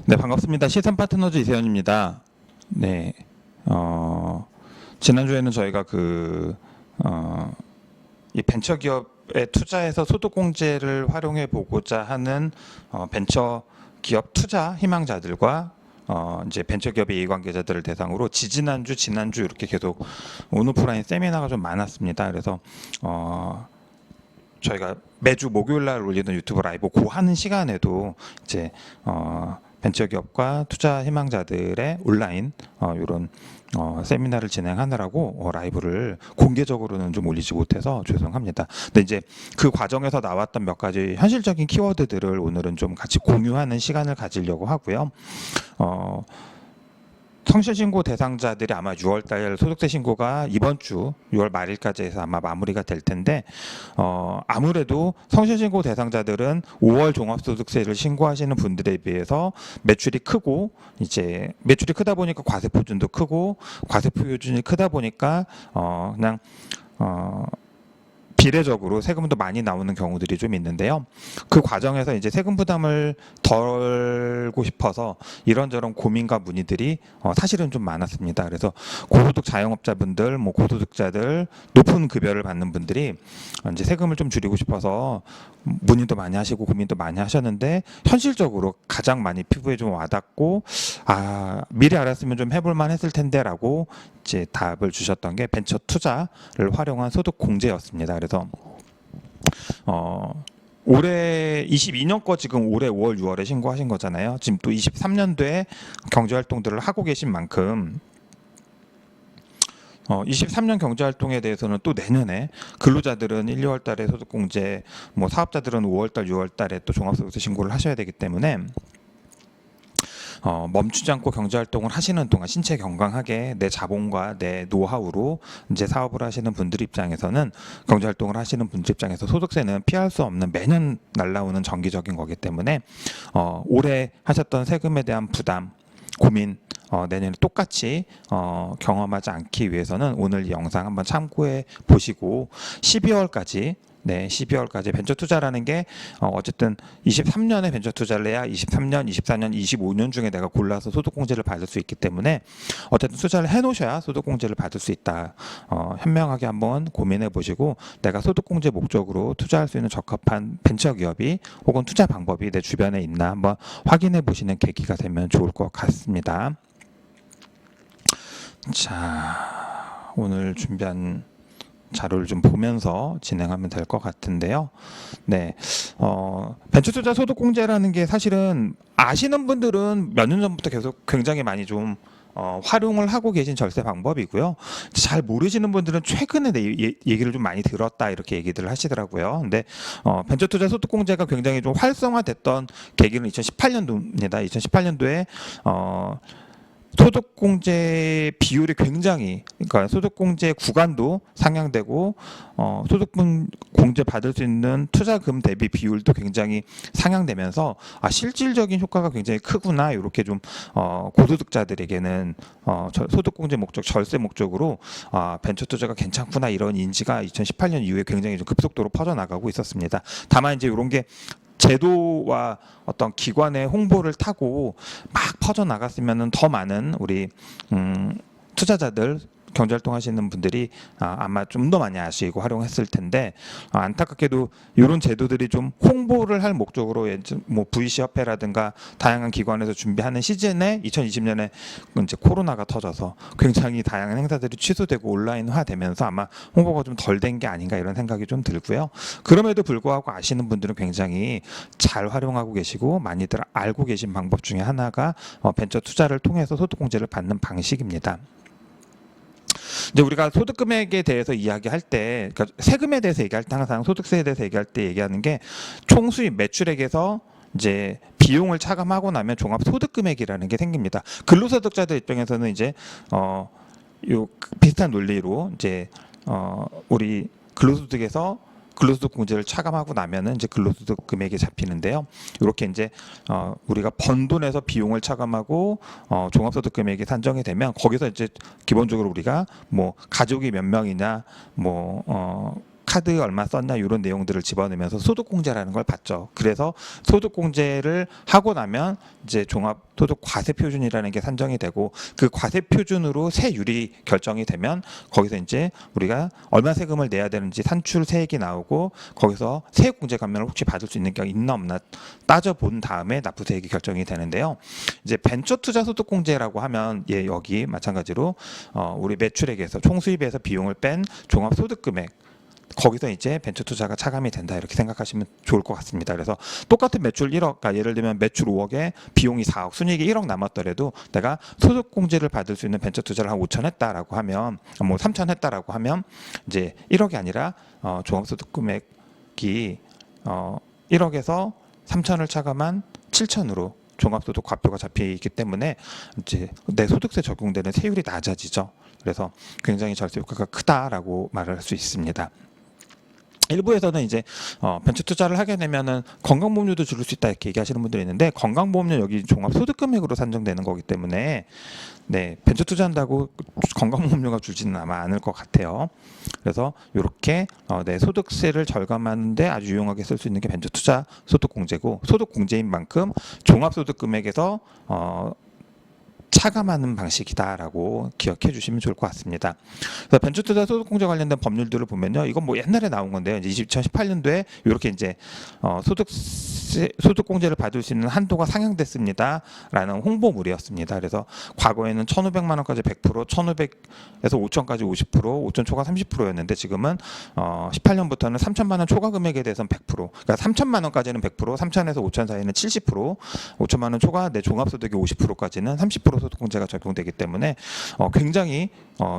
네, 반갑습니다. 시선 파트너즈 이세현입니다. 네, 지난주에는 저희가 이 벤처기업에 투자해서 소득공제를 활용해 보고자 하는 벤처기업 투자 희망자들과 이제 벤처기업의 이해관계자들을 대상으로 지지난주, 지난주 이렇게 계속 온오프라인 세미나가 좀 많았습니다. 그래서 저희가 매주 목요일 날 올리는 유튜브 라이브 고 하는 시간에도 이제 벤처기업과 투자 희망자들의 온라인 이런 세미나를 진행하느라고 라이브를 공개적으로는 좀 올리지 못해서 죄송합니다. 근데 이제 그 과정에서 나왔던 몇 가지 현실적인 키워드들을 오늘은 좀 같이 공유하는 시간을 가지려고 하고요. 성실신고 대상자들이 아마 6월달 소득세 신고가 이번 주 6월 말일까지 해서 아마 마무리가 될 텐데 아무래도 성실신고 대상자들은 5월 종합소득세를 신고하시는 분들에 비해서 매출이 크고 이제 매출이 크다 보니까 과세표준도 크고 과세표준이 크다 보니까 그냥 비례적으로 세금도 많이 나오는 경우들이 좀 있는데요. 그 과정에서 이제 세금 부담을 덜고 싶어서 이런저런 고민과 문의들이 사실은 좀 많았습니다. 그래서 고소득 자영업자분들, 뭐 고소득자들, 높은 급여를 받는 분들이 이제 세금을 좀 줄이고 싶어서 문의도 많이 하시고 고민도 많이 하셨는데 현실적으로 가장 많이 피부에 좀 와닿고 미리 알았으면 좀 해볼만 했을 텐데라고 이제 답을 주셨던 게 벤처 투자를 활용한 소득 공제였습니다. 그래서 올해 22년 거 지금 올해 5월 6월에 신고하신 거잖아요. 지금 또 23년도에 경제활동들을 하고 계신 만큼 23년 경제활동에 대해서는 또 내년에 근로자들은 1, 2월 달에 소득공제, 뭐 사업자들은 5월 달, 6월 달에 또 종합소득세 신고를 하셔야 되기 때문에 멈추지 않고 경제활동을 하시는 동안 신체 건강하게 내 자본과 내 노하우로 이제 사업을 하시는 분들 입장에서는 경제활동을 하시는 분들 입장에서 소득세는 피할 수 없는 매년 날라오는 정기적인 거기 때문에 올해 하셨던 세금에 대한 부담, 고민 내년에 똑같이 경험하지 않기 위해서는 오늘 이 영상 한번 참고해 보시고 12월까지 12월까지 벤처 투자라는 게 어쨌든 23년에 벤처 투자를 해야 23년, 24년, 25년 중에 내가 골라서 소득공제를 받을 수 있기 때문에 어쨌든 투자를 해놓으셔야 소득공제를 받을 수 있다. 현명하게 한번 고민해 보시고 내가 소득공제 목적으로 투자할 수 있는 적합한 벤처기업이 혹은 투자 방법이 내 주변에 있나 한번 확인해 보시는 계기가 되면 좋을 것 같습니다. 자, 오늘 준비한 자료를 좀 보면서 진행하면 될 것 같은데요. 네, 벤처투자 소득공제라는 게 사실은 아시는 분들은 몇 년 전부터 계속 굉장히 많이 좀 활용을 하고 계신 절세 방법이고요. 잘 모르시는 분들은 최근에 얘기를 좀 많이 들었다 이렇게 얘기들을 하시더라고요. 근데 벤처투자 소득공제가 굉장히 좀 활성화됐던 계기는 2018년도입니다. 2018년도에 소득공제 비율이 굉장히 그러니까 소득공제 구간도 상향되고 소득공제 받을 수 있는 투자금 대비 비율도 굉장히 상향되면서 실질적인 효과가 굉장히 크구나 이렇게 좀 고소득자들에게는 소득공제 목적 절세 목적으로 벤처 투자가 괜찮구나 이런 인지가 2018년 이후에 굉장히 좀 급속도로 퍼져나가고 있었습니다. 다만 이제 이런 게 제도와 어떤 기관의 홍보를 타고 막 퍼져나갔으면 더 많은 우리 투자자들 경제활동 하시는 분들이 아마 좀 더 많이 아시고 활용했을 텐데 안타깝게도 이런 제도들이 좀 홍보를 할 목적으로 뭐 VC 협회라든가 다양한 기관에서 준비하는 시즌에 2020년에 이제 코로나가 터져서 굉장히 다양한 행사들이 취소되고 온라인화 되면서 아마 홍보가 좀 덜 된 게 아닌가 이런 생각이 좀 들고요. 그럼에도 불구하고 아시는 분들은 굉장히 잘 활용하고 계시고 많이들 알고 계신 방법 중에 하나가 벤처 투자를 통해서 소득공제를 받는 방식입니다. 이제 우리가 소득 금액에 대해서 이야기할 때, 그러니까 세금에 대해서 얘기할 때 항상 소득세에 대해서 얘기할 때 얘기하는 게 총수입 매출액에서 이제 비용을 차감하고 나면 종합 소득 금액이라는 게 생깁니다. 근로소득자들 입장에서는 이제 요 비슷한 논리로 이제 우리 근로소득에서 근로소득 공제를 차감하고 나면은 이제 근로소득 금액이 잡히는데요. 이렇게 이제 우리가 번 돈에서 비용을 차감하고 종합소득 금액이 산정이 되면 거기서 이제 기본적으로 우리가 뭐 가족이 몇 명이냐 뭐 카드 얼마 썼나 이런 내용들을 집어넣으면서 소득공제라는 걸 받죠. 그래서 소득공제를 하고 나면 이제 종합소득과세표준이라는 게 산정이 되고 그 과세표준으로 세율이 결정이 되면 거기서 이제 우리가 얼마 세금을 내야 되는지 산출 세액이 나오고 거기서 세액공제 감면을 혹시 받을 수 있는 게 있나 없나 따져본 다음에 납부세액이 결정이 되는데요. 이제 벤처투자 소득공제라고 하면 여기 마찬가지로 우리 매출액에서 총수입에서 비용을 뺀 종합소득금액 거기서 이제 벤처투자가 차감이 된다 이렇게 생각하시면 좋을 것 같습니다. 그래서 똑같은 매출 1억, 그러니까 예를 들면 매출 5억에 비용이 4억, 순이익이 1억 남았더라도 내가 소득공제를 받을 수 있는 벤처투자를 한 5천 했다라고 하면, 뭐 3천 했다라고 하면 이제 1억이 아니라 종합소득금액이 1억에서 3천을 차감한 7천으로 종합소득 과표가 잡히기 때문에 이제 내 소득세 적용되는 세율이 낮아지죠. 그래서 굉장히 절세 효과가 크다라고 말할 수 있습니다. 일부에서는 이제 벤처 투자를 하게 되면은 건강보험료도 줄일 수 있다 이렇게 얘기하시는 분들이 있는데 건강보험료 여기 종합소득금액으로 산정되는 거기 때문에 네 벤처 투자한다고 건강보험료가 줄지는 아마 않을 것 같아요. 그래서 이렇게 내 소득세를 절감하는데 아주 유용하게 쓸 수 있는 게 벤처 투자 소득공제고 소득공제인 만큼 종합소득금액에서 차감하는 방식이다라고 기억해 주시면 좋을 것 같습니다. 그래서 벤처투자 소득공제 관련된 법률들을 보면요, 이건 뭐 옛날에 나온 건데요. 이제 2018년도에 이렇게 이제 소득공제를 받을 수 있는 한도가 상향됐습니다라는 홍보물이었습니다. 그래서 과거에는 1,500만 원까지 100%, 1,500에서 5,000까지 50%, 5,000 초과 30%였는데 지금은 18년부터는 3,000만 원 초과 금액에 대해서는 100%, 그러니까 3,000만 원까지는 100%, 3,000에서 5,000 사이는 70%, 5천만 원 초과 내 종합소득의 50%까지는 30% 소득공제가 적용되기 때문에 굉장히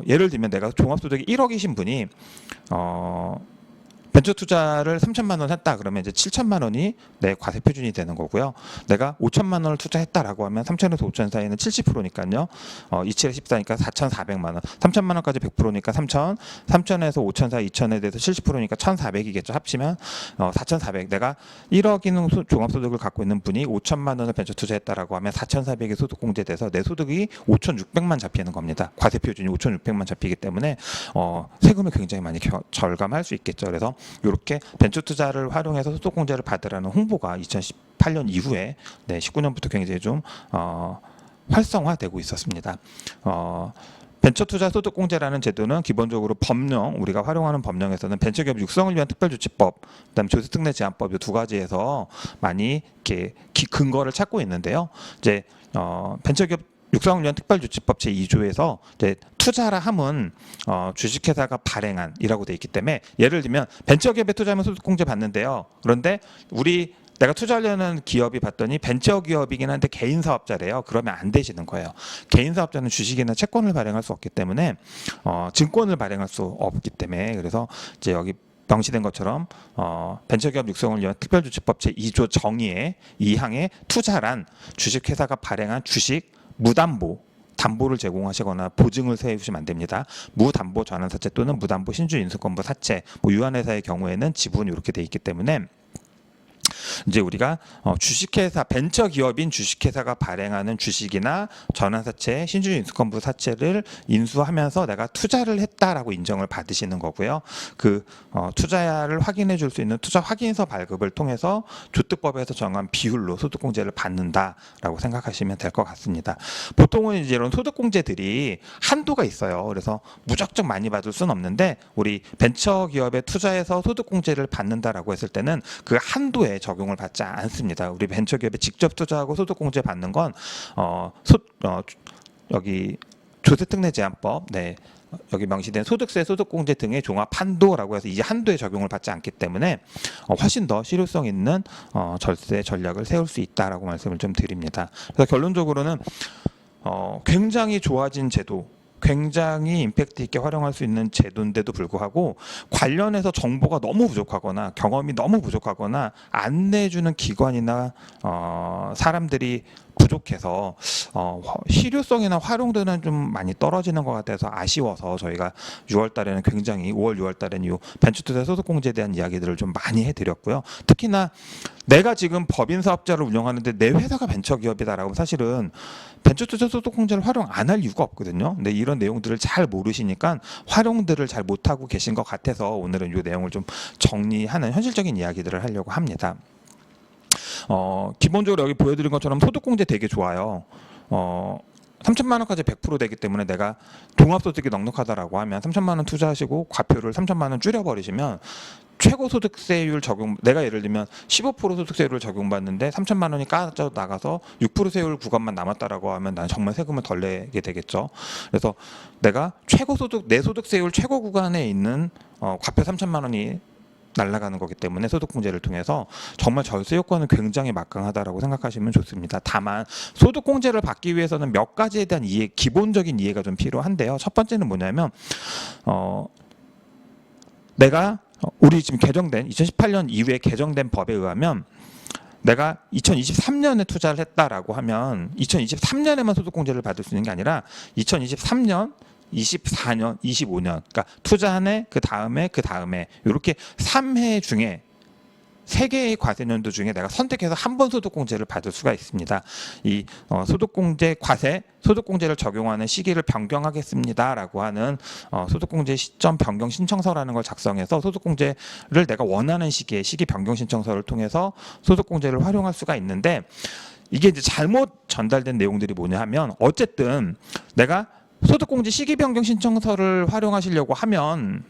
예를 들면 내가 종합소득이 1억이신 분이 벤처 투자를 3천만 원 했다 그러면 이제 7천만 원이 내 과세 표준이 되는 거고요. 내가 5천만 원을 투자했다라고 하면 3천에서 5천 사이는 70%니까요. 27에 14니까 4,400만 원. 3천만 원까지 100%니까 3천, 3천에서 5천 사이 2천에 대해서 70%니까 1,400이겠죠. 합치면 4,400. 내가 1억이는 종합소득을 갖고 있는 분이 5천만 원을 벤처 투자했다라고 하면 4,400이 소득공제돼서 내 소득이 5,600만 잡히는 겁니다. 과세 표준이 5,600만 잡히기 때문에 세금을 굉장히 많이 절감할 수 있겠죠. 그래서 이렇게 벤처 투자를 활용해서 소득공제를 받으라는 홍보가 2018년 이후에 19년부터 굉장히 좀 활성화되고 있었습니다. 벤처투자 소득공제라는 제도는 기본적으로 법령, 우리가 활용하는 법령에서는 벤처기업 육성을 위한 특별조치법, 그다음에 조세특례 내 제한법 이 두 가지에서 많이 이렇게 근거를 찾고 있는데요. 이제 벤처기업 육성을 위한 특별조치법 제2조에서 이제 투자라 함은 주식회사가 발행한이라고 돼 있기 때문에 예를 들면 벤처기업에 투자하면 소득공제 받는데요. 그런데 내가 투자하려는 기업이 봤더니 벤처기업이긴 한데 개인 사업자래요. 그러면 안 되시는 거예요. 개인 사업자는 주식이나 채권을 발행할 수 없기 때문에 증권을 발행할 수 없기 때문에 그래서 이제 여기 명시된 것처럼 벤처기업 육성을 위한 특별조치법 제2조 정의의 2항에 투자란 주식회사가 발행한 주식 무담보 담보를 제공하시거나 보증을 세우시면 안 됩니다. 무담보 전환사채 또는 무담보 신주인수권부 사채, 유한회사의 경우에는 지분 이렇게 돼 있기 때문에 이제 우리가 주식회사 벤처기업인 주식회사가 발행하는 주식이나 전환사채, 신주인수권부 사채를 인수하면서 내가 투자를 했다라고 인정을 받으시는 거고요. 그 투자를 확인해 줄 수 있는 투자 확인서 발급을 통해서 조특법에서 정한 비율로 소득공제를 받는다라고 생각하시면 될 것 같습니다. 보통은 이제 이런 소득공제들이 한도가 있어요. 그래서 무작정 많이 받을 수는 없는데 우리 벤처기업에 투자해서 소득공제를 받는다라고 했을 때는 그 한도에 적용을 받지 않습니다. 우리 벤처기업에 직접 투자하고 소득공제 받는 건 여기 조세특례 제한법 여기 명시된 소득세, 소득공제 등의 종합 한도라고 해서 이 한도에 적용을 받지 않기 때문에 훨씬 더 실효성 있는 절세 전략을 세울 수 있다라고 말씀을 좀 드립니다. 그래서 결론적으로는 굉장히 좋아진 제도, 굉장히 임팩트 있게 활용할 수 있는 제도인데도 불구하고 관련해서 정보가 너무 부족하거나 경험이 너무 부족하거나 안내해주는 기관이나 사람들이 부족해서 실효성이나 활용도는 좀 많이 떨어지는 것 같아서 아쉬워서 저희가 6월 달에는 굉장히 5월 6월 달에는 이 벤처투자 소득공제에 대한 이야기들을 좀 많이 해드렸고요. 특히나 내가 지금 법인 사업자를 운영하는데 내 회사가 벤처기업이다라고 사실은 벤처투자 소득공제를 활용 안 할 이유가 없거든요. 근데 이런 내용들을 잘 모르시니까 활용들을 잘 못하고 계신 것 같아서 오늘은 이 내용을 좀 정리하는 현실적인 이야기들을 하려고 합니다. 기본적으로 여기 보여드린 것처럼 소득공제 되게 좋아요. 3천만 원까지 100% 되기 때문에 내가 종합소득이 넉넉하다라고 하면 3천만 원 투자하시고 과표를 3천만 원 줄여버리시면 최고 소득세율 적용, 내가 예를 들면 15% 소득세율을 적용받는데 3천만 원이 까져 나가서 6% 세율 구간만 남았다라고 하면 난 정말 세금을 덜 내게 되겠죠. 그래서 내가 최고 소득, 내 소득세율 최고 구간에 있는 과표 3천만 원이 날아가는 거기 때문에 소득공제를 통해서 정말 절세 효과는 굉장히 막강하다라고 생각하시면 좋습니다. 다만 소득공제를 받기 위해서는 몇 가지에 대한 이해, 기본적인 이해가 좀 필요한데요. 첫 번째는 뭐냐면 내가 우리 지금 개정된 2018년 이후에 개정된 법에 의하면 내가 2023년에 투자를 했다라고 하면 2023년에만 소득공제를 받을 수 있는 게 아니라 2023년 24년, 25년, 그러니까 투자한 해, 그 다음에 이렇게 3해 중에 3개의 과세년도 중에 내가 선택해서 한 번 소득공제를 받을 수가 있습니다. 이 소득공제 과세, 소득공제를 적용하는 시기를 변경하겠습니다라고 하는 소득공제 시점 변경 신청서라는 걸 작성해서 소득공제를 내가 원하는 시기에 시기 변경 신청서를 통해서 소득공제를 활용할 수가 있는데 이게 이제 잘못 전달된 내용들이 뭐냐 하면 어쨌든 내가 소득공제 시기 변경 신청서를 활용하시려고 하면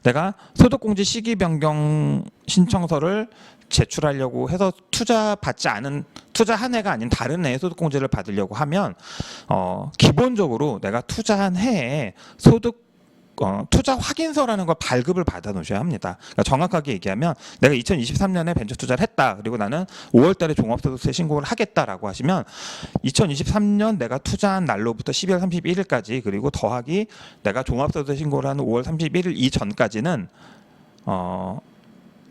내가 소득공제 시기 변경 신청서를 제출하려고 해서 투자한 해가 아닌 다른 해에 소득공제를 받으려고 하면 기본적으로 내가 투자한 해에 투자 확인서라는 걸 발급을 받아 놓으셔야 합니다. 그러니까 정확하게 얘기하면 내가 2023년에 벤처 투자를 했다. 그리고 나는 5월 달에 종합소득세 신고를 하겠다라고 하시면 2023년 내가 투자한 날로부터 12월 31일까지 그리고 더하기 내가 종합소득세 신고를 하는 5월 31일 이전까지는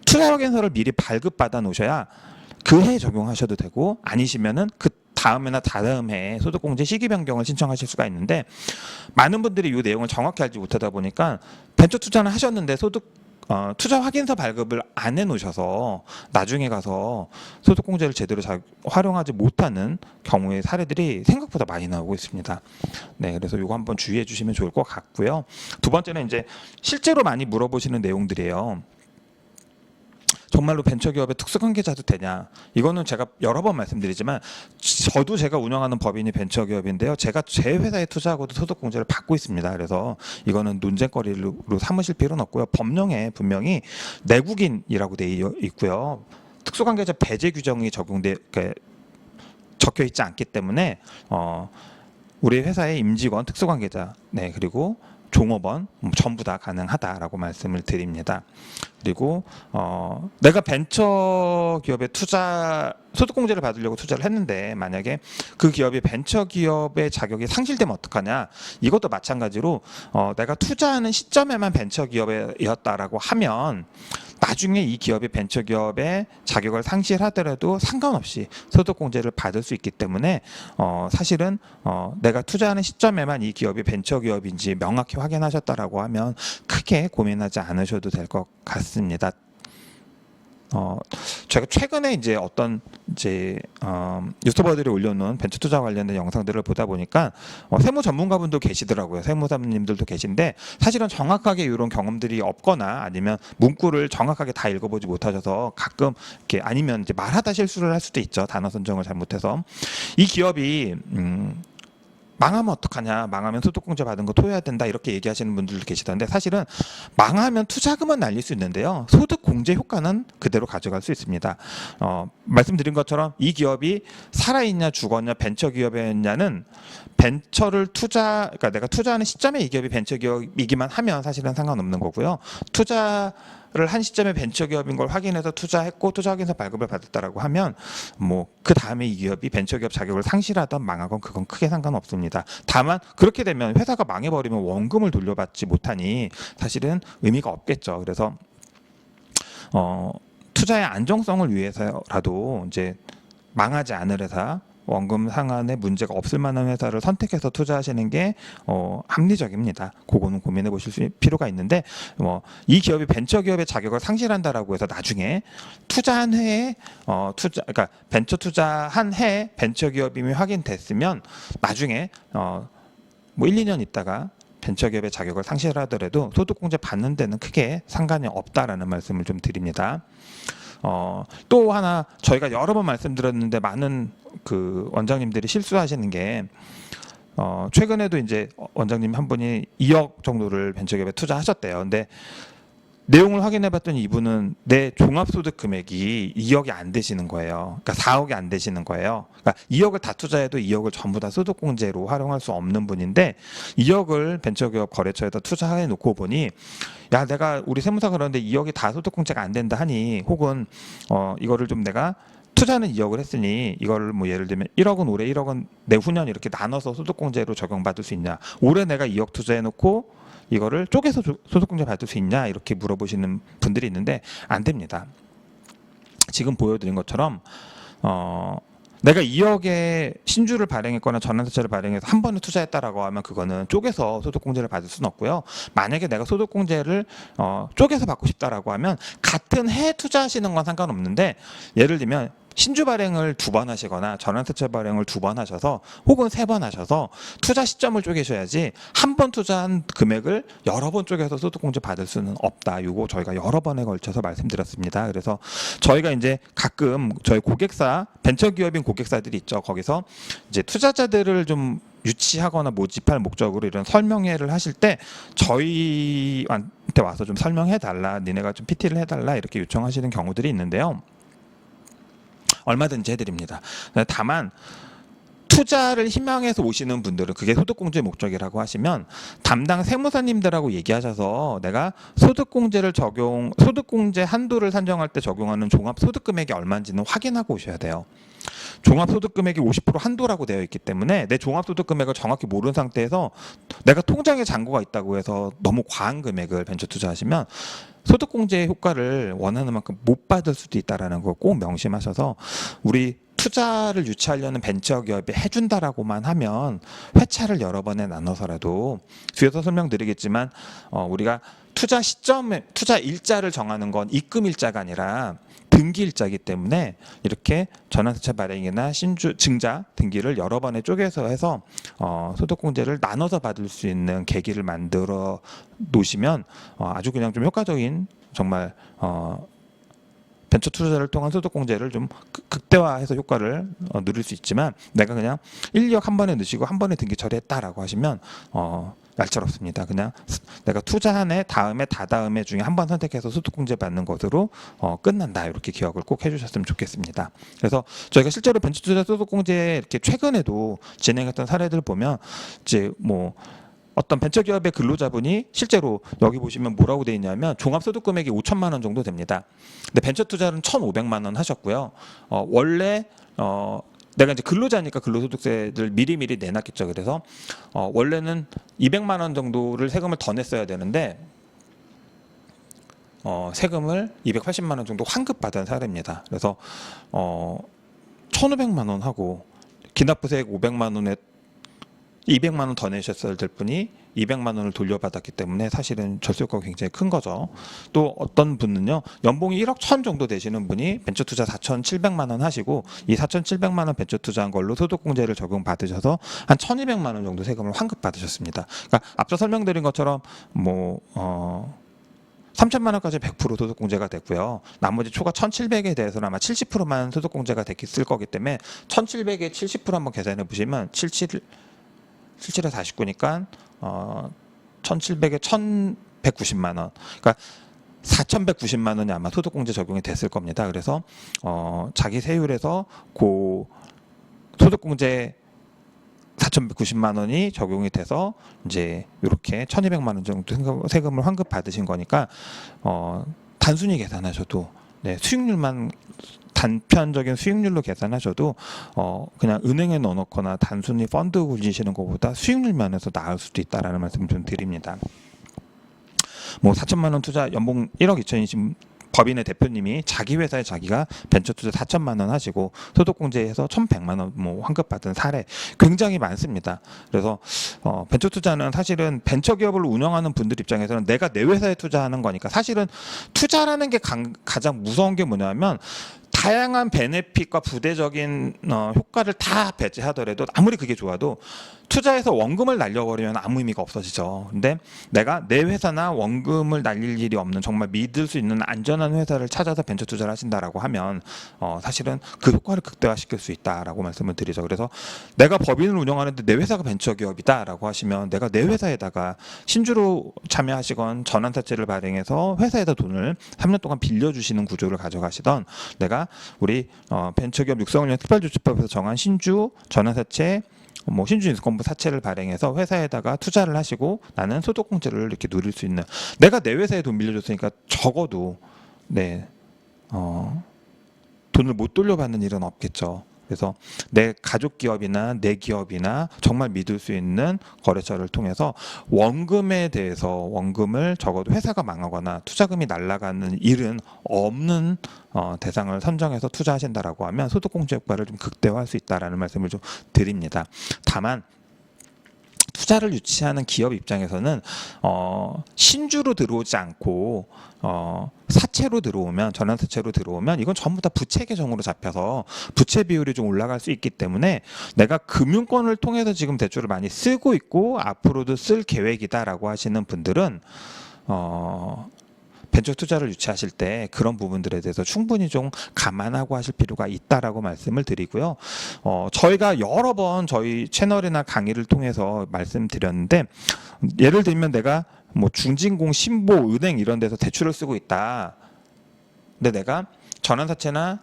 투자 확인서를 미리 발급받아 놓으셔야 그 해에 적용하셔도 되고 아니시면은 그 다음에나 다다음 해에 소득공제 시기 변경을 신청하실 수가 있는데 많은 분들이 이 내용을 정확히 알지 못하다 보니까 벤처 투자는 하셨는데 투자 확인서 발급을 안 해놓으셔서 나중에 가서 소득공제를 제대로 활용하지 못하는 경우의 사례들이 생각보다 많이 나오고 있습니다. 네, 그래서 이거 한번 주의해 주시면 좋을 것 같고요. 두 번째는 이제 실제로 많이 물어보시는 내용들이에요. 정말로 벤처기업의 특수관계자도 되냐? 이거는 제가 여러 번 말씀드리지만 저도 제가 운영하는 법인이 벤처기업인데요. 제가 제 회사에 투자하고도 소득공제를 받고 있습니다. 그래서 이거는 논쟁거리로 삼으실 필요는 없고요. 법령에 분명히 내국인이라고 되어 있고요. 특수관계자 배제 규정이 적혀 있지 않기 때문에 우리 회사의 임직원, 특수관계자, 네, 그리고 종업원 전부 다 가능하다라고 말씀을 드립니다. 그리고 내가 벤처기업에 소득공제를 받으려고 투자를 했는데 만약에 그 기업이 벤처기업의 자격이 상실되면 어떡하냐. 이것도 마찬가지로 내가 투자하는 시점에만 벤처기업이었다라고 하면 나중에 이 기업이 벤처기업의 자격을 상실하더라도 상관없이 소득공제를 받을 수 있기 때문에 사실은 내가 투자하는 시점에만 이 기업이 벤처기업인지 명확히 확인하셨다라고 하면 크게 고민하지 않으셔도 될 것 같습니다. 제가 최근에 이제 어떤 유튜버들이 올려놓은 벤처 투자 관련된 영상들을 보다 보니까 세무 전문가분도 계시더라고요. 세무사님들도 계신데 사실은 정확하게 이런 경험들이 없거나 아니면 문구를 정확하게 다 읽어보지 못하셔서 가끔 이렇게 아니면 이제 말하다 실수를 할 수도 있죠. 단어 선정을 잘못해서 이 기업이 망하면 어떡하냐, 망하면 소득공제 받은 거 토해야 된다 이렇게 얘기하시는 분들도 계시던데 사실은 망하면 투자금은 날릴 수 있는데요. 소득공제 효과는 그대로 가져갈 수 있습니다. 말씀드린 것처럼 이 기업이 살아있냐 죽었냐 벤처기업이었냐는 그러니까 내가 투자하는 시점에 이 기업이 벤처기업이기만 하면 사실은 상관없는 거고요. 투자를 한 시점에 벤처기업인 걸 확인해서 투자했고 투자 확인서 발급을 받았다라고 하면 뭐 그 다음에 이 기업이 벤처기업 자격을 상실하던 망하건 그건 크게 상관없습니다. 다만 그렇게 되면 회사가 망해버리면 원금을 돌려받지 못하니 사실은 의미가 없겠죠. 그래서 투자의 안정성을 위해서라도 이제 망하지 않을 회사 원금 상환에 문제가 없을 만한 회사를 선택해서 투자하시는 게 합리적입니다. 그거는 고민해 보실 필요가 있는데 이 기업이 벤처 기업의 자격을 상실한다라고 해서 나중에 투자한 해에 그러니까 벤처 투자한 해에 벤처 기업임이 확인됐으면 나중에 뭐 1, 2년 있다가 벤처기업의 자격을 상실하더라도 소득공제 받는 데는 크게 상관이 없다라는 말씀을 좀 드립니다. 또 하나 저희가 여러 번 말씀드렸는데 많은 그 원장님들이 실수하시는 게 최근에도 이제 원장님 한 분이 2억 정도를 벤처기업에 투자하셨대요. 근데 내용을 확인해 봤더니 이분은 내 종합소득 금액이 2억이 안 되시는 거예요. 그러니까 4억이 안 되시는 거예요. 그러니까 2억을 다 투자해도 2억을 전부 다 소득공제로 활용할 수 없는 분인데 2억을 벤처기업 거래처에다 투자해 놓고 보니 야 내가 우리 세무사 그러는데 2억이 다 소득공제가 안 된다 하니 혹은 이거를 좀 내가 투자는 2억을 했으니 이거를 뭐 예를 들면 1억은 올해 1억은 내후년 이렇게 나눠서 소득공제로 적용받을 수 있냐. 올해 내가 2억 투자해 놓고 이거를 쪼개서 소득공제 받을 수 있냐 이렇게 물어보시는 분들이 있는데 안 됩니다. 지금 보여드린 것처럼 내가 2억의 신주를 발행했거나 전환사채를 발행해서 한 번에 투자했다라고 하면 그거는 쪼개서 소득공제를 받을 수는 없고요. 만약에 내가 소득공제를 쪼개서 받고 싶다라고 하면 같은 해에 투자하시는 건 상관없는데 예를 들면 신주 발행을 2번 하시거나 전환사채 발행을 2번 하셔서 혹은 3번 하셔서 투자 시점을 쪼개셔야지 한 번 투자한 금액을 여러 번 쪼개서 소득공제 받을 수는 없다. 이거 저희가 여러 번에 걸쳐서 말씀드렸습니다. 그래서 저희가 이제 가끔 저희 고객사 벤처기업인 고객사들이 있죠. 거기서 이제 투자자들을 좀 유치하거나 모집할 목적으로 이런 설명회를 하실 때 저희한테 와서 좀 설명해 달라, 니네가 좀 PT를 해달라 이렇게 요청하시는 경우들이 있는데요. 얼마든지 해드립니다. 다만 투자를 희망해서 오시는 분들은 그게 소득공제 목적이라고 하시면 담당 세무사님들하고 얘기하셔서 내가 소득공제 한도를 산정할 때 적용하는 종합소득금액이 얼마인지는 확인하고 오셔야 돼요. 종합소득금액이 50% 한도라고 되어 있기 때문에 내 종합소득금액을 정확히 모르는 상태에서 내가 통장에 잔고가 있다고 해서 너무 과한 금액을 벤처 투자하시면 소득공제의 효과를 원하는 만큼 못 받을 수도 있다는 거 꼭 명심하셔서 우리 투자를 유치하려는 벤처기업이 해준다라고만 하면 회차를 여러 번에 나눠서라도 뒤에서 설명드리겠지만 우리가 투자 시점에 투자 일자를 정하는 건 입금 일자가 아니라 등기 일자이기 때문에 이렇게 전환사채 발행이나 신주 증자 등기를 여러 번에 쪼개서 해서 소득공제를 나눠서 받을 수 있는 계기를 만들어 놓으시면 아주 그냥 좀 효과적인 정말 벤처 투자를 통한 소득공제를 좀 극대화해서 효과를 누릴 수 있지만 내가 그냥 1, 2억 한 번에 넣으시고 한 번에 등기 처리했다라고 하시면 날짜롭습니다. 그냥 내가 투자한 해 다음에 다다음 해 중에 한 번 선택해서 소득공제 받는 것으로 끝난다. 이렇게 기억을 꼭 해주셨으면 좋겠습니다. 그래서 저희가 실제로 벤처 투자 소득공제 이렇게 최근에도 진행했던 사례들 보면 이제 뭐 어떤 벤처기업의 근로자분이 실제로 여기 보시면 뭐라고 되어 있냐면 종합소득금액이 5천만 원 정도 됩니다. 근데 벤처 투자는 1,500만 원 하셨고요. 원래 내가 이제 근로자니까 근로소득세를 미리미리 내놨겠죠. 그래서 원래는 200만 원 정도를 세금을 더 냈어야 되는데 세금을 280만 원 정도 환급받은 사례입니다. 그래서 1,500만 원 하고 기납부세액 500만 원에 200만 원 더 내셨어야 될 분이 200만 원을 돌려받았기 때문에 사실은 절세 효과가 굉장히 큰 거죠. 또 어떤 분은요. 연봉이 1억 1천 정도 되시는 분이 벤처 투자 4,700만 원 하시고 이 4,700만 원 벤처 투자한 걸로 소득공제를 적용받으셔서 한 1,200만 원 정도 세금을 환급받으셨습니다. 그러니까 앞서 설명드린 것처럼 뭐 3천만 원까지 100% 소득공제가 됐고요. 나머지 초과 1,700에 대해서는 아마 70%만 소득공제가 됐을 거기 때문에 1,700에 70% 한번 계산해 보시면 77에 49니까 1,700에 1,190만 원. 그러니까 4,190만 원이 아마 소득공제 적용이 됐을 겁니다. 그래서 자기 세율에서 그 소득공제 4,190만 원이 적용이 돼서 이제 이렇게 1,200만 원 정도 세금을 환급 받으신 거니까 단순히 계산하셔도 수익률만 단편적인 수익률로 계산하셔도 그냥 은행에 넣어놓거나 단순히 펀드 굴리시는 것보다 수익률 면에서 나을 수도 있다라는 말씀 좀 드립니다. 뭐 4천만 원 투자 연봉 1억 2천이신 법인의 대표님이 자기 회사에 자기가 벤처 투자 4천만 원 하시고 소득공제에서 1,100만 원 뭐 환급받은 사례 굉장히 많습니다. 그래서 벤처 투자는 사실은 벤처 기업을 운영하는 분들 입장에서는 내가 내 회사에 투자하는 거니까 사실은 투자라는 게 가장 무서운 게 뭐냐면 다양한 베네핏과 부대적인 효과를 다 배제하더라도 아무리 그게 좋아도 투자해서 원금을 날려버리면 아무 의미가 없어지죠. 근데 내가 내 회사나 원금을 날릴 일이 없는 정말 믿을 수 있는 안전한 회사를 찾아서 벤처 투자를 하신다라고 하면 사실은 그 효과를 극대화시킬 수 있다라고 말씀을 드리죠. 그래서 내가 법인을 운영하는데 내 회사가 벤처 기업이다라고 하시면 내가 내 회사에다가 신주로 참여하시건 전환사채를 발행해서 회사에다 돈을 3년 동안 빌려주시는 구조를 가져가시던 내가 우리 벤처기업 육성을 위한 특별조치법에서 정한 신주 전환사채 신주인수권부 사채를 발행해서 회사에다가 투자를 하시고 나는 소득공제를 이렇게 누릴 수 있는 내가 내 회사에 돈 빌려줬으니까 적어도 돈을 못 돌려받는 일은 없겠죠. 그래서 내 가족 기업이나 내 기업이나 정말 믿을 수 있는 거래처를 통해서 원금에 대해서 원금을 적어도 회사가 망하거나 투자금이 날아가는 일은 없는 대상을 선정해서 투자하신다라고 하면 소득공제 효과를 좀 극대화할 수 있다라는 말씀을 좀 드립니다. 다만 투자를 유치하는 기업 입장에서는 신주로 들어오지 않고 사채로 들어오면 전환사채로 들어오면 이건 전부 다 부채 계정으로 잡혀서 부채 비율이 좀 올라갈 수 있기 때문에 내가 금융권을 통해서 지금 대출을 많이 쓰고 있고 앞으로도 쓸 계획이다라고 하시는 분들은 벤처 투자를 유치하실 때 그런 부분들에 대해서 충분히 좀 감안하고 하실 필요가 있다라고 말씀을 드리고요. 저희가 여러 번 저희 채널이나 강의를 통해서 말씀드렸는데 예를 들면 내가 중진공, 신보, 은행 이런 데서 대출을 쓰고 있다. 근데 내가 전환사채나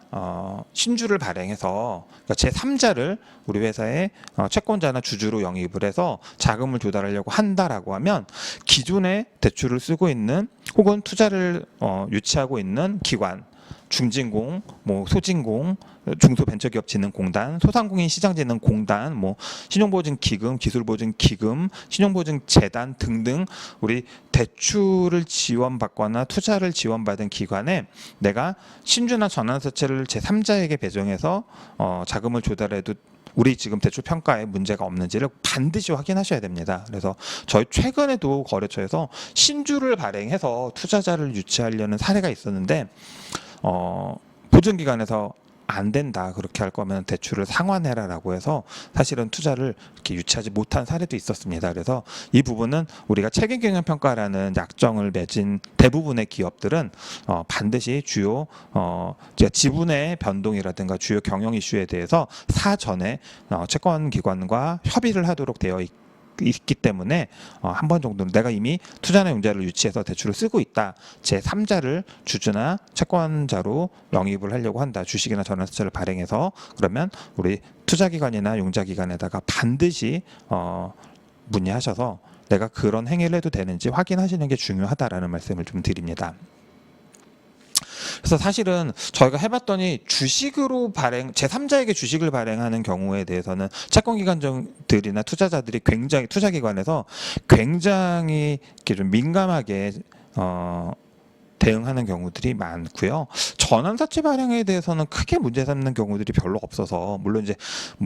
신주를 발행해서 그러니까 제3자를 우리 회사의 채권자나 주주로 영입을 해서 자금을 조달하려고 한다라고 하면 기존에 대출을 쓰고 있는 혹은 투자를 유치하고 있는 기관 중진공, 소진공, 중소벤처기업진흥공단, 소상공인 시장진흥공단, 신용보증기금, 기술보증기금, 신용보증재단 등등 우리 대출을 지원받거나 투자를 지원받은 기관에 내가 신주나 전환사채를 제3자에게 배정해서 자금을 조달해도 우리 지금 대출 평가에 문제가 없는지를 반드시 확인하셔야 됩니다. 그래서 저희 최근에도 거래처에서 신주를 발행해서 투자자를 유치하려는 사례가 있었는데 보증기관에서 안 된다 그렇게 할 거면 대출을 상환해라라고 해서 사실은 투자를 이렇게 유치하지 못한 사례도 있었습니다. 그래서 이 부분은 우리가 책임경영평가라는 약정을 맺은 대부분의 기업들은 반드시 주요 지분의 변동이라든가 주요 경영 이슈에 대해서 사전에 채권기관과 협의를 하도록 되어 있기 때문에 한 번 정도는 내가 이미 투자나 융자를 유치해서 대출을 쓰고 있다. 제3자를 주주나 채권자로 영입을 하려고 한다. 주식이나 전환사채를 발행해서 그러면 우리 투자기관이나 융자기관에다가 반드시 문의하셔서 내가 그런 행위를 해도 되는지 확인하시는 게 중요하다라는 말씀을 좀 드립니다. 그래서 사실은 저희가 해봤더니 주식으로 제3자에게 주식을 발행하는 경우에 대해서는 채권기관들이나 투자자들이 투자기관에서 굉장히 이렇게 좀 민감하게 대응하는 경우들이 많고요. 전환사채 발행에 대해서는 크게 문제 삼는 경우들이 별로 없어서 물론 이제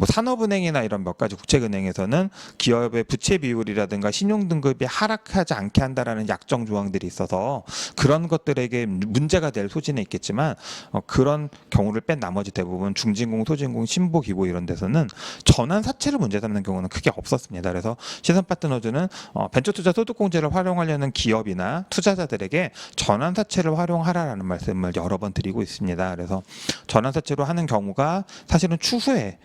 산업은행이나 이런 몇 가지 국책은행에서는 기업의 부채 비율이라든가 신용 등급이 하락하지 않게 한다라는 약정 조항들이 있어서 그런 것들에게 문제가 될 소지는 있겠지만 그런 경우를 뺀 나머지 대부분 중진공, 소진공, 신보, 기보 이런 데서는 전환사채를 문제 삼는 경우는 크게 없었습니다. 그래서 시선파트너즈는 벤처투자 소득공제를 활용하려는 기업이나 투자자들에게 전환사채를 활용하라라는 말씀을 여러 번 드리고 있습니다. 그래서 전환사채로 하는 경우가 사실은 추후에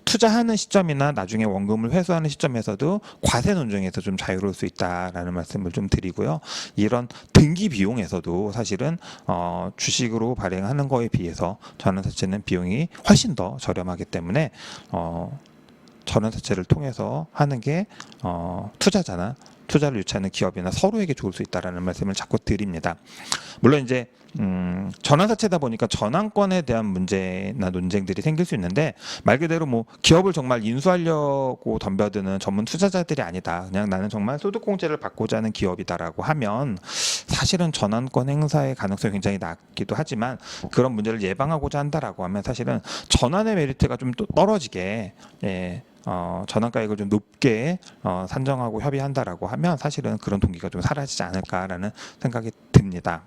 투자하는 시점이나 나중에 원금을 회수하는 시점에서도 과세 논증에서 좀 자유로울 수 있다라는 말씀을 좀 드리고요. 이런 등기 비용에서도 사실은 주식으로 발행하는 거에 비해서 전환사채는 비용이 훨씬 더 저렴하기 때문에 전환사채를 통해서 하는 게 투자자나 투자를 유치하는 기업이나 서로에게 좋을 수 있다라는 말씀을 자꾸 드립니다. 물론 이제 전환사채다 보니까 전환권에 대한 문제나 논쟁들이 생길 수 있는데, 말 그대로 뭐 기업을 정말 인수하려고 덤벼드는 전문 투자자들이 아니다, 그냥 나는 정말 소득공제를 받고자 하는 기업이다라고 하면 사실은 전환권 행사의 가능성이 굉장히 낮기도 하지만, 그런 문제를 예방하고자 한다라고 하면 사실은 전환의 메리트가 좀 또 떨어지게, 전환가액을 좀 높게 산정하고 협의한다라고 하면 사실은 그런 동기가 좀 사라지지 않을까라는 생각이 듭니다.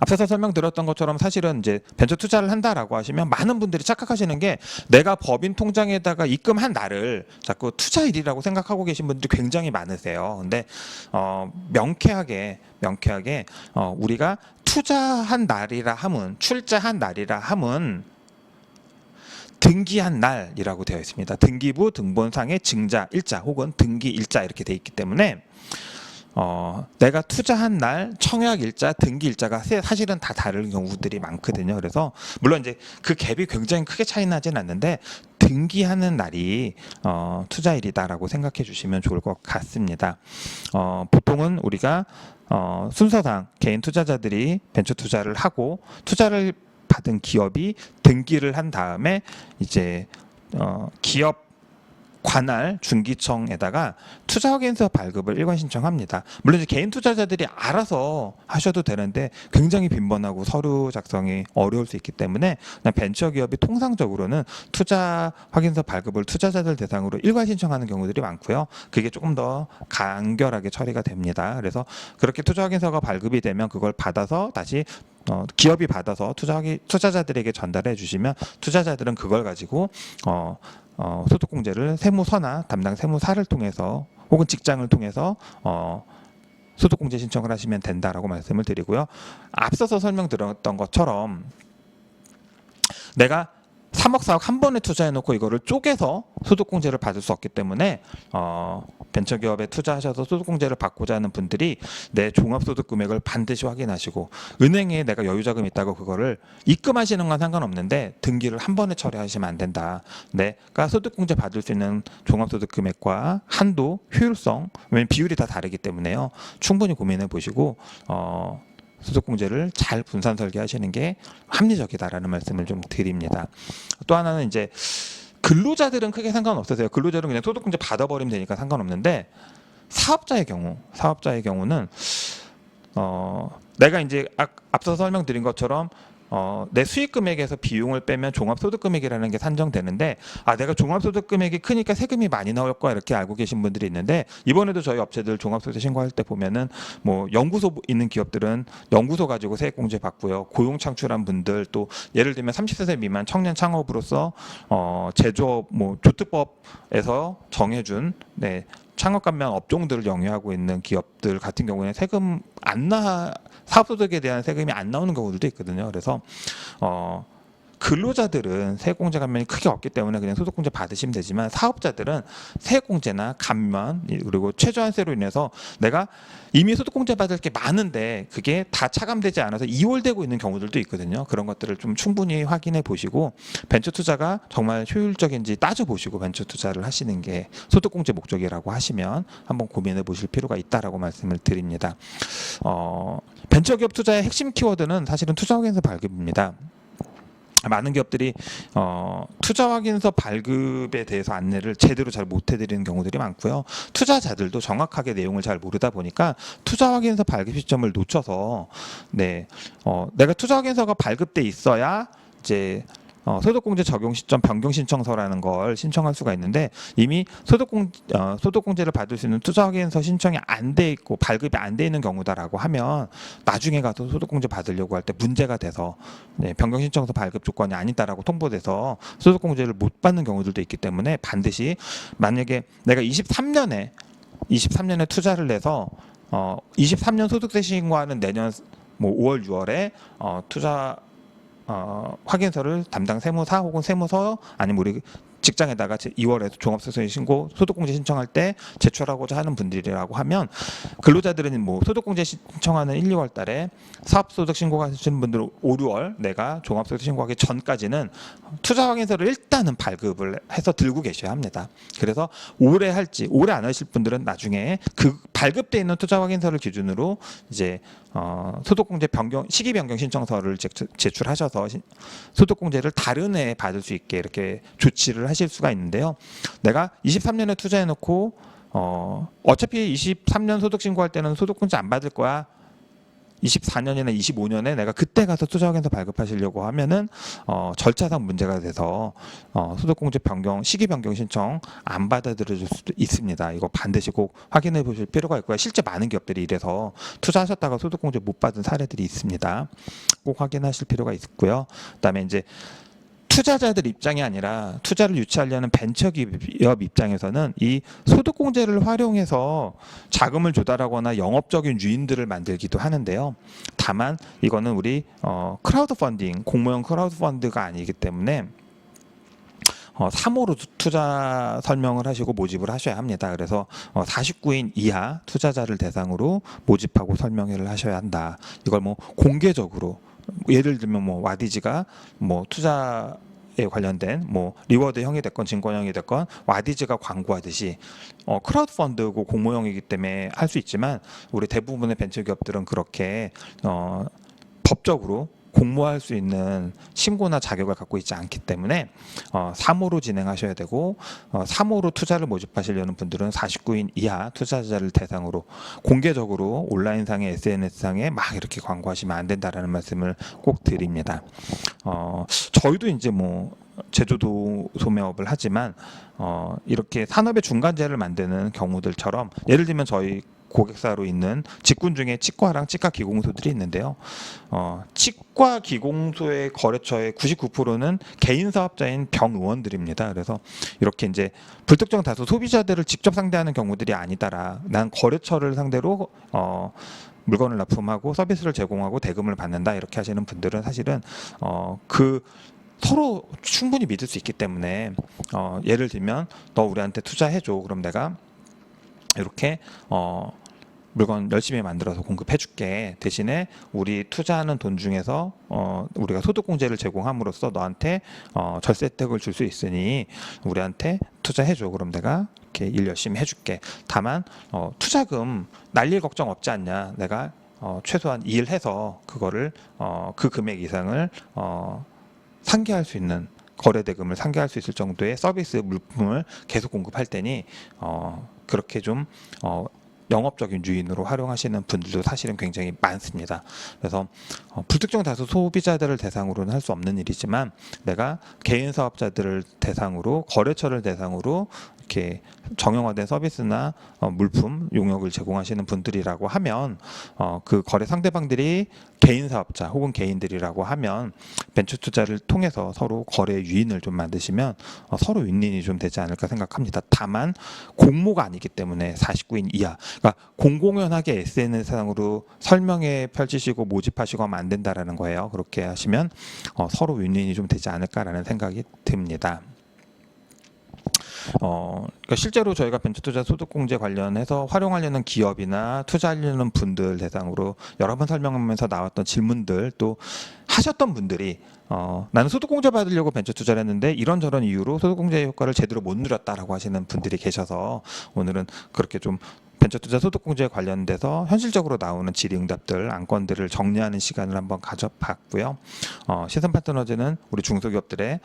앞서서 설명드렸던 것처럼 사실은 이제 벤처 투자를 한다라고 하시면 많은 분들이 착각하시는 게, 내가 법인 통장에다가 입금한 날을 자꾸 투자일이라고 생각하고 계신 분들이 굉장히 많으세요. 근데 명쾌하게 우리가 투자한 날이라 함은, 출자한 날이라 함은 등기한 날이라고 되어 있습니다. 등기부 등본상의 증자 일자 혹은 등기 일자 이렇게 되어 있기 때문에 내가 투자한 날, 청약 일자, 등기 일자가 사실은 다 다른 경우들이 많거든요. 그래서 물론 이제 그 갭이 굉장히 크게 차이 나진 않는데, 등기하는 날이 투자일이다라고 생각해 주시면 좋을 것 같습니다. 보통은 우리가 순서상 개인 투자자들이 벤처 투자를 하고 투자를 받은 기업이 등기를 한 다음에 이제 기업 관할 중기청에다가 투자확인서 발급을 일괄 신청합니다. 물론 이제 개인 투자자들이 알아서 하셔도 되는데 굉장히 빈번하고 서류 작성이 어려울 수 있기 때문에 그냥 벤처기업이 통상적으로는 투자확인서 발급을 투자자들 대상으로 일괄 신청하는 경우들이 많고요. 그게 조금 더 간결하게 처리가 됩니다. 그래서 그렇게 투자확인서가 발급이 되면 그걸 받아서 다시 기업이 받아서 투자자들에게 전달해 주시면, 투자자들은 그걸 가지고 소득공제를 세무서나 담당 세무사를 통해서 혹은 직장을 통해서 소득공제 신청을 하시면 된다라고 말씀을 드리고요. 앞서서 설명드렸던 것처럼 내가 3억 4억 한 번에 투자해놓고 이거를 쪼개서 소득공제를 받을 수 없기 때문에 벤처기업에 투자하셔서 소득공제를 받고자 하는 분들이 내 종합소득금액을 반드시 확인하시고, 은행에 내가 여유자금이 있다고 그거를 입금하시는 건 상관없는데 등기를 한 번에 처리하시면 안 된다. 내가 소득공제 받을 수 있는 종합소득금액과 한도, 효율성, 왜냐면 비율이 다 다르기 때문에요. 충분히 고민해 보시고 소득공제를 잘 분산 설계하시는 게 합리적이다라는 말씀을 좀 드립니다. 또 하나는 이제 근로자들은 크게 상관없으세요. 근로자들은 그냥 소득공제 받아버리면 되니까 상관없는데, 사업자의 경우는 내가 이제 앞서 설명드린 것처럼 내 수익 금액에서 비용을 빼면 종합소득금액이라는 게 산정되는데, 내가 종합소득금액이 크니까 세금이 많이 나올 거야 이렇게 알고 계신 분들이 있는데, 이번에도 저희 업체들 종합소득세 신고할 때 보면은 뭐 연구소 있는 기업들은 연구소 가지고 세액공제 받고요. 고용 창출한 분들, 또 예를 들면 30세 미만 청년 창업으로서 제조업 뭐 조특법에서 정해준 창업 관련 업종들을 영위하고 있는 기업들 같은 경우에는 세금 사업소득에 대한 세금이 안 나오는 경우들도 있거든요. 그래서 근로자들은 세액공제 감면이 크게 없기 때문에 그냥 소득공제 받으시면 되지만, 사업자들은 세액공제나 감면 그리고 최저한세로 인해서 내가 이미 소득공제 받을 게 많은데 그게 다 차감되지 않아서 이월되고 있는 경우들도 있거든요. 그런 것들을 좀 충분히 확인해 보시고 벤처 투자가 정말 효율적인지 따져보시고 벤처 투자를 하시는 게 소득공제 목적이라고 하시면 한번 고민해 보실 필요가 있다라고 말씀을 드립니다. 벤처기업 투자의 핵심 키워드는 사실은 투자확인서 발급입니다. 많은 기업들이 투자확인서 발급에 대해서 안내를 제대로 잘 못 해드리는 경우들이 많고요. 투자자들도 정확하게 내용을 잘 모르다 보니까 투자확인서 발급 시점을 놓쳐서 내가 투자확인서가 발급돼 있어야 이제 소득공제 적용 시점 변경 신청서라는 걸 신청할 수가 있는데, 이미 소득공제를 받을 수 있는 투자확인서 신청이 안 돼 있고 발급이 안 돼 있는 경우다라고 하면 나중에 가서 소득공제 받으려고 할 때 문제가 돼서 변경 신청서 발급 조건이 아니다라고 통보돼서 소득공제를 못 받는 경우들도 있기 때문에, 반드시 만약에 내가 23년에 투자를 해서 23년 소득세 신고하는 내년 뭐 5월 6월에 투자 확인서를 담당 세무사 혹은 세무서 아니면 우리 직장에다가 2월에 종합소득세 신고 소득공제 신청할 때 제출하고자 하는 분들이라고 하면 근로자들은 뭐 소득공제 신청하는 1, 2월 달에 사업소득 신고하시는 분들은 5, 6월 내가 종합소득 신고하기 전까지는 투자확인서를 일단은 발급을 해서 들고 계셔야 합니다. 그래서 올해 할지 올해 안 하실 분들은 나중에 그 발급돼 있는 투자확인서를 기준으로 이제 소득공제 변경 시기 변경 신청서를 제출하셔서 소득공제를 다른 해에 받을 수 있게 이렇게 조치를 하실 수가 있는데요. 내가 23년에 투자해놓고 어차피 23년 소득 신고할 때는 소득공제 안 받을 거야. 24년이나 25년에 내가 그때 가서 투자확인서 발급하시려고 하면은 절차상 문제가 돼서 소득공제 변경 시기 변경 신청 안 받아들여줄 수도 있습니다. 이거 반드시 꼭 확인해 보실 필요가 있고요. 실제 많은 기업들이 이래서 투자하셨다가 소득공제 못 받은 사례들이 있습니다. 꼭 확인하실 필요가 있고요. 그다음에 이제 투자자들 입장이 아니라 투자를 유치하려는 벤처기업 입장에서는 이 소득공제를 활용해서 자금을 조달하거나 영업적인 유인들을 만들기도 하는데요. 다만 이거는 우리 크라우드 펀딩, 공모형 크라우드 펀드가 아니기 때문에 3호로 투자 설명을 하시고 모집을 하셔야 합니다. 그래서 49인 이하 투자자를 대상으로 모집하고 설명회를 하셔야 한다. 이걸 뭐 공개적으로 예를 들면 뭐 와디즈가 뭐 투자에 관련된 뭐 리워드형이 됐건 증권형이 됐건 와디즈가 광고하듯이 크라우드 펀드고 공모형이기 때문에 할 수 있지만 우리 대부분의 벤처 기업들은 그렇게 법적으로 공모할 수 있는 신고나 자격을 갖고 있지 않기 때문에 3호로 진행하셔야 되고 3호로 투자를 모집하시려는 분들은 49인 이하 투자자를 대상으로 공개적으로 온라인상의 SNS상에 막 이렇게 광고하시면 안 된다라는 말씀을 꼭 드립니다. 저희도 이제 뭐 제조도 소매업을 하지만 이렇게 산업의 중간재를 만드는 경우들처럼 예를 들면 저희 고객사로 있는 직군 중에 치과랑 치과 기공소들이 있는데요. 치과 기공소의 거래처의 99%는 개인 사업자인 병의원들입니다. 그래서 이렇게 이제 불특정 다수 소비자들을 직접 상대하는 경우들이 아니다라. 난 거래처를 상대로 물건을 납품하고 서비스를 제공하고 대금을 받는다 이렇게 하시는 분들은 사실은 서로 충분히 믿을 수 있기 때문에 예를 들면 너 우리한테 투자해줘. 그럼 내가 이렇게 물건 열심히 만들어서 공급해줄게. 대신에 우리 투자하는 돈 중에서 우리가 소득공제를 제공함으로써 너한테 절세 혜택을 줄 수 있으니 우리한테 투자해줘. 그럼 내가 이렇게 일 열심히 해줄게. 다만 투자금 날릴 걱정 없지 않냐. 내가 최소한 일해서 그거를 그 금액 이상을 상계할 수 있는 거래 대금을 상계할 수 있을 정도의 서비스 물품을 계속 공급할 테니 그렇게 좀 영업적인 유인으로 활용하시는 분들도 사실은 굉장히 많습니다. 그래서 불특정 다수 소비자들을 대상으로는 할 수 없는 일이지만 내가 개인 사업자들을 대상으로 거래처를 대상으로 이렇게 정형화된 서비스나 물품 용역을 제공하시는 분들이라고 하면 그 거래 상대방들이 개인 사업자 혹은 개인들이라고 하면 벤처 투자를 통해서 서로 거래 유인을 좀 만드시면 서로 윈윈이 좀 되지 않을까 생각합니다. 다만 공모가 아니기 때문에 49인 이하, 그러니까 공공연하게 SNS상으로 설명회 펼치시고 모집하시고 하면 안 된다라는 거예요. 그렇게 하시면 서로 윈윈이 좀 되지 않을까라는 생각이 듭니다. 그러니까 실제로 저희가 벤처투자 소득공제 관련해서 활용하려는 기업이나 투자하려는 분들 대상으로 여러 번 설명하면서 나왔던 질문들 또 하셨던 분들이 나는 소득공제 받으려고 벤처투자를 했는데 이런저런 이유로 소득공제 효과를 제대로 못 누렸다라고 하시는 분들이 계셔서 오늘은 그렇게 좀 벤처투자 소득공제에 관련돼서 현실적으로 나오는 질의응답들 안건들을 정리하는 시간을 한번 가져봤고요. 시선파트너즈는 우리 중소기업들의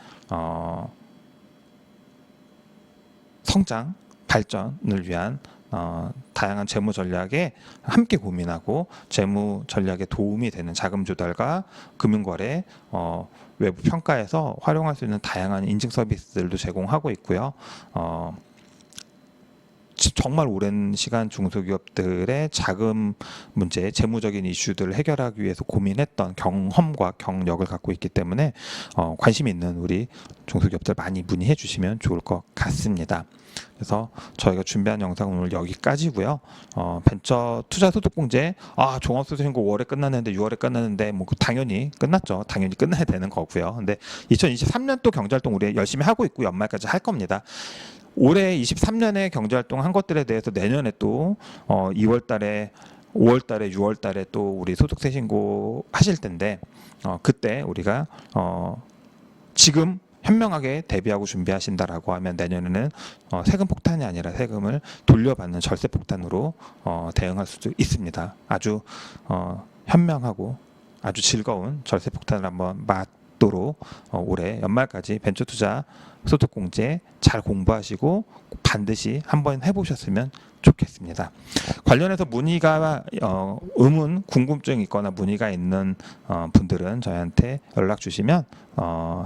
성장, 발전을 위한 다양한 재무 전략에 함께 고민하고 재무 전략에 도움이 되는 자금 조달과 금융거래, 외부 평가에서 활용할 수 있는 다양한 인증 서비스들도 제공하고 있고요. 정말 오랜 시간 중소기업들의 자금 문제, 재무적인 이슈들을 해결하기 위해서 고민했던 경험과 경력을 갖고 있기 때문에 관심 있는 우리 중소기업들 많이 문의해 주시면 좋을 것 같습니다. 그래서 저희가 준비한 영상은 오늘 여기까지고요. 벤처 투자 소득공제 종합소득신고 5월에 끝났는데 6월에 끝났는데 뭐 당연히 끝났죠. 당연히 끝나야 되는 거고요. 근데 2023년도 경제활동 우리 열심히 하고 있고 연말까지 할 겁니다. 올해 23년에 경제활동 한 것들에 대해서 내년에 또 2월달에 5월달에 6월달에 또 우리 소득세 신고 하실 텐데 그때 우리가 지금 현명하게 대비하고 준비하신다라고 하면 내년에는 세금 폭탄이 아니라 세금을 돌려받는 절세 폭탄으로 대응할 수도 있습니다. 아주 현명하고 아주 즐거운 절세 폭탄을 한번 맞도록 올해 연말까지 벤처 투자 소득공제 잘 공부하시고 반드시 한번 해보셨으면 좋겠습니다. 관련해서 문의가 의문, 궁금증이 있거나 문의가 있는 분들은 저희한테 연락 주시면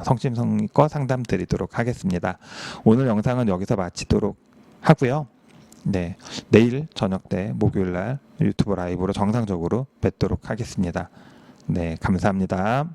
성심성의껏 상담 드리도록 하겠습니다. 오늘 영상은 여기서 마치도록 하고요. 네, 내일 저녁 때 목요일 날 유튜브 라이브로 정상적으로 뵙도록 하겠습니다. 네, 감사합니다.